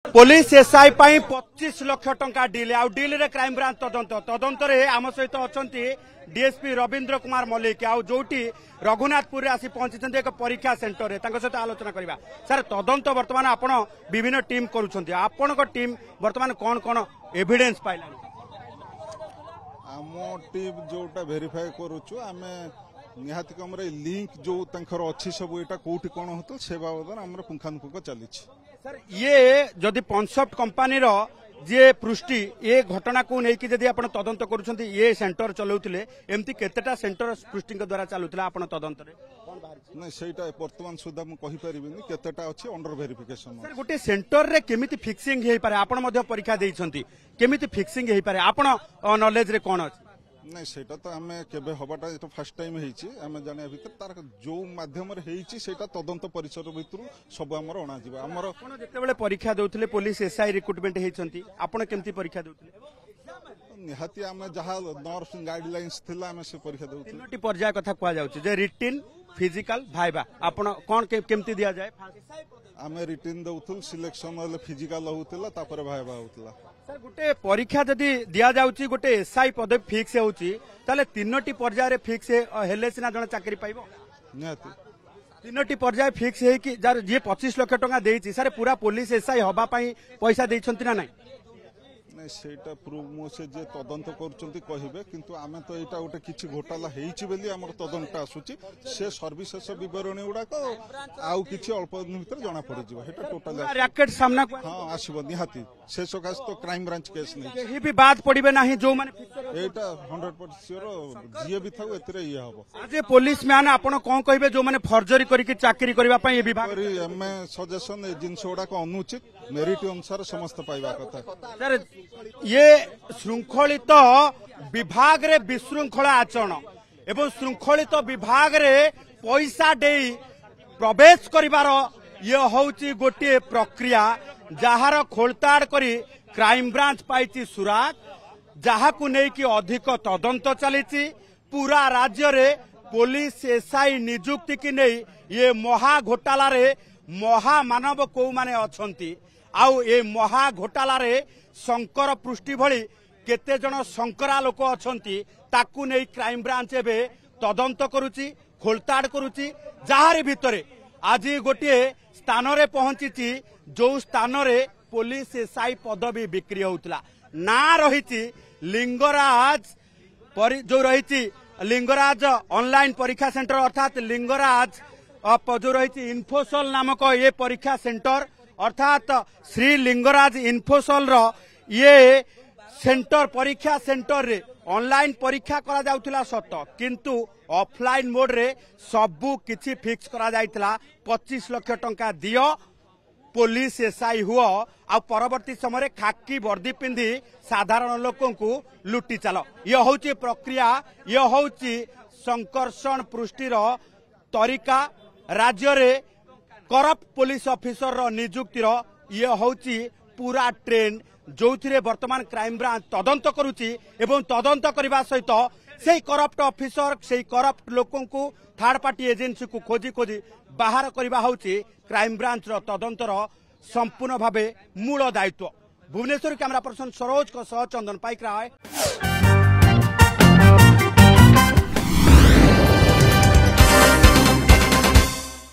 Police SI 25 lakh टंका deal आउ deal रे क्राइम ब्रांच तदंत रे आम सहित अछंती डीएसपी रविंद्र कुमार मल्लिक आउ जोटी रघुनाथपुर आसी पहुंची एक परीक्षा सेंटर रे सहित आलोचना करबा। सर तदंत वर्तमान आपण विभिन्न टीम करूछंती आपण को टीम वर्तमान कौन कौन एविडेंस पाइला आम टीम जोटा वेरीफाई करूछु आमे निहाती कम लिंक जो तंखर अच्छी सब एटा कोठी कोन होतो से बाबद हमर पुंखानुपुंख चली। सर ये जदि पंसफ्ट कंपानी रो जे पृष्टि ये घटना को नहीं कि जदि आपण तदंत करूछंती ये सेंटर चलाउतिले एमती केतेटा सेंटर पृष्टि के द्वारा चालुतिला आपण तदंत रे नहीं सेटा वर्तमान सुधा मु कहि परिबिनी केतेटा अछि अंडर वेरिफिकेशन। सर गोटे सेंटर रे केमिति फिक्सिंग हेई पारे आपण मध्य परीक्षा देइछंती केमिति फिक्सिंग हेई पारे आपण नॉलेज रे कोन अछि नहीं सेटा तो आमे केबे हबाटा तो फर्स्ट टाइम हेइची आमे जाने भीतर तार जो माध्यम रे हेइची सेटा तदंत परिसर भितरु सब हमर अणा जिवो हमर कोन जते बेले परीक्षा देउथिले पुलिस एसआई रिक्रुटमेंट हेइछंती आपण केमती परीक्षा देउथिले निहाती आमे जहा नर्स गाइडलाइंस थिला आमे से परीक्षा देउथिले तीनोटी पर्याय कथा कुआ जाउची जे रिटिन फिजिकल भाइबा आपण कोन केमती दिया जाय आमे रिटिन देउथुल सिलेक्शन वाले फिजिकल होउतिला तापर भाइबा होउतिला। सर गोटे परीक्षा जदि दिया जाउची गोटे एसआई पदवी फिक्स होउची ताले तीनोटी पर्याय रे फिक्स हेले सिना जण चाकरी पाइबो निहाती तीनोटी पर्याय फिक्स हे कि जार जे 25 लाख टका देइची सर पूरा पुलिस एसआई हबा पई पैसा देइछंती ना नाही नहीं सेटा प्रूव मो से जे तदंत करूचंती कहिबे किंतु आमे तो एटा गोटे किछि घोटाला हेइची बेली हमर तदंत आसुची से सर्विसेस विवरणी उडा को आउ किछि अल्प दिन भीतर जणा पड़ि जिवो हेटा टोटल रैकेट सामना को हां आसीबो निहाती से सकास तो क्राइम ब्रांच केस नहीं केही भी बात पड़िबे नाही जो माने एटा 100% श्योर जिए भी थाउ एतरे ये हबो। आज पुलिस मैन आपण कोन कहिबे जो माने फर्जरी करी के चाकरी करबा पई ए विभाग एमे सजेशन ए जिंस उडा को अनुचित मेरिट अनुसार समस्त पाइबा कथा। सर ये श्रृंखलित विभाग रे विशृंखला आचरण एवं श्रृंखलित विभाग रे पैसा देई प्रवेश करिवार ये होउची गोटे प्रक्रिया जहार खोलताड़ करी क्राइम ब्रांच पाइची सुराग जहाकू नहीं कि अधिक तदंत चली पूरा राज्य रे पुलिस एसआई नियुक्ति की नहीं ये महा घोटाला रे महामानव को माने अछंती आउ ए महा घोटाला रे शंकर पृष्टि भली केते जण शंकरा लोक अछंती ताकू नहीं क्राइम ब्रांच एबे तदंत करूची खोलताड़ करूची जहारी भितरे आज गोटे स्थान रे पहुंची जो स्थान रे पुलिस एसआई पदवी बिक्री होउतला ना रही लिंगराज जो रही लिंगराज ऑनलाइन परीक्षा सेंटर अर्थात लिंगराज जो रही इन्फोसल नामक ये परीक्षा सेंटर अर्थात श्री लिंगराज इन्फोसल रो ये सेंटर परीक्षा सेंटर रे ऑनलाइन परीक्षा करा जाउथिला सत किंतु ऑफलाइन मोड रे सबु किछि फिक्स करा जाइतला 25 लाख टंका दियो पुलिस एसआई हुआ आ परवर्ती समय खाकी वर्दी पिंधि साधारण लोकों को लुटी चलो ये होची प्रक्रिया ये होची संकर्षण पृष्टिर तरीका राज्य रे करप्ट पुलिस ऑफिसर रो नियुक्तिर ये होची पूरा ट्रेंड जो वर्तमान क्राइम ब्रांच तदंत करुची एवं तदंत करने सहित से करप्ट ऑफिसर से करप्ट लोकों को थर्ड पार्टी एजेंसी को खोजी खोजी बाहर करने होची क्राइम ब्रांच रो तदंतर संपूर्ण भावे मूल दायित्व। भुवनेश्वर कैमरा पर्सन सरोज को सह चंदन पाइक रहा है।